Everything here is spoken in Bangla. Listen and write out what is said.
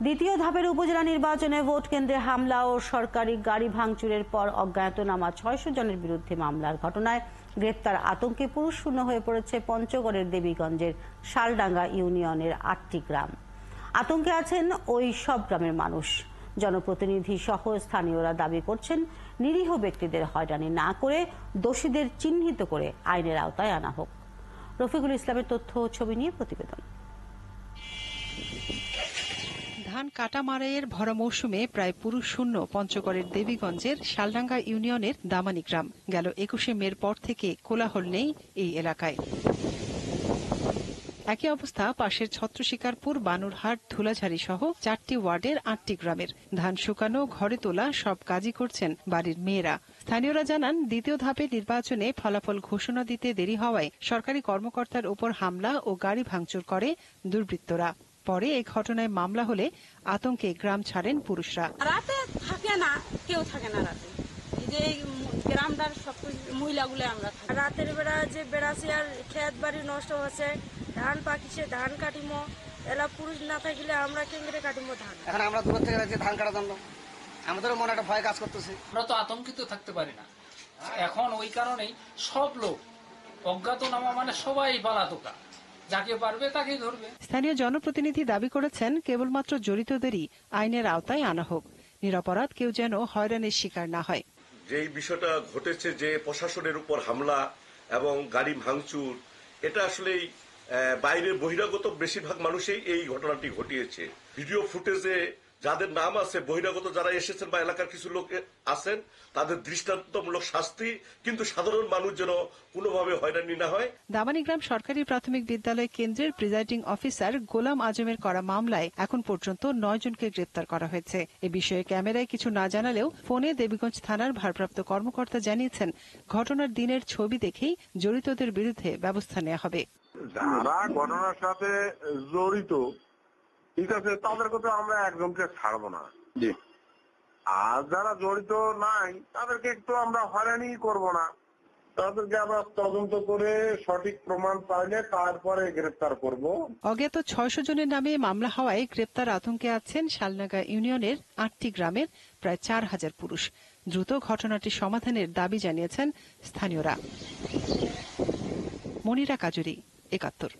দ্বিতীয় ধাপের উপজেলা নির্বাচনে ভোট কেন্দ্রে হামলা ও সরকারি গাড়ি ভাঙচুরের পর অজ্ঞাতনামা ৬০০ জনের বিরুদ্ধে মামলার ঘটনায় গ্রেপ্তার আতঙ্কে পুরুষশূন্য হয়ে পড়েছে পঞ্চগড়ের দেবীগঞ্জের শালডাঙ্গা ইউনিয়নের ৮টি গ্রাম। আতঙ্কে আছেন ওই সব গ্রামের মানুষ। জনপ্রতিনিধি সহ স্থানীয়রা দাবি করছেন, নিরীহ ব্যক্তিদের হয়রানি না করে দোষীদের চিহ্নিত করে আইনের আওতায় আনা হোক। রফিকুল ইসলামের তথ্য ও ছবি নিয়ে প্রতিবেদন। ধান কাটা মারাইয়ের ভরা মৌসুমে প্রায় পুরুষ শূন্য পঞ্চগড়ের দেবীগঞ্জের শালডাঙ্গা ইউনিয়নের দামানি গ্রাম। গেল ২১শে মের পর থেকে কোলাহল নেই এই এলাকায়। একই অবস্থা পাশের ছত্রশিকারপুর, বানুরহাট, ধুলাঝাড়ি সহ ৪টি ওয়ার্ডের ৮টি গ্রামের। ধান শুকানো, ঘরে তোলা সব কাজই করছেন বাড়ির মেয়েরা। স্থানীয়রা জানান, দ্বিতীয় ধাপে নির্বাচনে ফলাফল ঘোষণা দিতে দেরি হওয়ায় সরকারি কর্মকর্তার উপর হামলা ও গাড়ি ভাঙচুর করে দুর্বৃত্তরা। পরে এই ঘটনায় মামলা হলে আতঙ্কে গ্রাম ছাড়েন পুরুষরা। রাতে থাকে না, কেউ থাকে না রাতে। যে গ্রামটার সব মহিলাগুলো আমরা রাতের বেলা যে বেড়াছি আর খেত বাড়ি নষ্ট হচ্ছে, ধান পাকিছে, ধান কাটিমো, এলা পুরুষ না থাকলে আমরা কেঙ্গরে কাটিমো ধান। এখন আমরা দূর থেকে যাচ্ছি ধান কাটা জানলাম, আমাদেরও মনে একটা ভয় কাজ করতেছে। আমরা তো আতঙ্কিত থাকতে পারি না এখন, ওই কারণেই সব লোক অজ্ঞাতনামা, মানে সবাই পালাতকা, যাকে পারবে তাকেই ধরবে। স্থানীয় জনপ্রতিনিধি দাবি করেছেন, কেবলমাত্র জড়িতদেরই আইনের আওতায় আনা হোক, নিরপরাধ কেউ যেন হয়রানির শিকার না হয়। যেই বিষয়টা ঘটেছে, যে প্রশাসনের উপর হামলা এবং গাড়ি ভাঙচুর, এটা আসলে বাইরের বহিরাগত বেশিরভাগ মানুষই এই ঘটনাটি ঘটিয়েছে। ভিডিও ফুটেজে যাদের নাম আছে, বহিরাগত যারা এসেছেন বা এলাকার কিছু লোক আছেন, তাদের দৃষ্টান্তমূলক শাস্তি, কিন্তু সাধারণ মানুষ যেন কোনোভাবে হয়রানি না হয়। দামানিগ্রাম সরকারি প্রাথমিক বিদ্যালয় কেন্দ্রের প্রিজাইডিং অফিসার গোলাম আজমের করা মামলায় এখন পর্যন্ত ৯ জনকে গ্রেপ্তার করা হয়েছে। এ বিষয়ে ক্যামেরায় কিছু না জানালেও ফোনে দেবীগঞ্জ থানার ভারপ্রাপ্ত কর্মকর্তা জানিয়েছেন, ঘটনার দিনের ছবি দেখেই জড়িতদের বিরুদ্ধে ব্যবস্থা নেওয়া হবে। যারা ঘটনার সাথে জড়িত, ঠিক আছে, তাদেরকে তো আমরা একজনকে ছাড়বো না। আর যারা জড়িত নাই তাদেরকে একটু আমরা হয়রানি করবো না, তাদেরকে আমরা তদন্ত করে সঠিক প্রমাণ পাইলে তারপরে গ্রেপ্তার করব। অজ্ঞাত ৬০০ জনের নামে মামলা হওয়ায় গ্রেপ্তার আতঙ্কে আছেন শালডাঙ্গা ইউনিয়নের ৮টি গ্রামের প্রায় ৪,০০০ পুরুষ। দ্রুত ঘটনাটি সমাধানের দাবি জানিয়েছেন স্থানীয়রা। মনিরা কাজুরি, ৭১।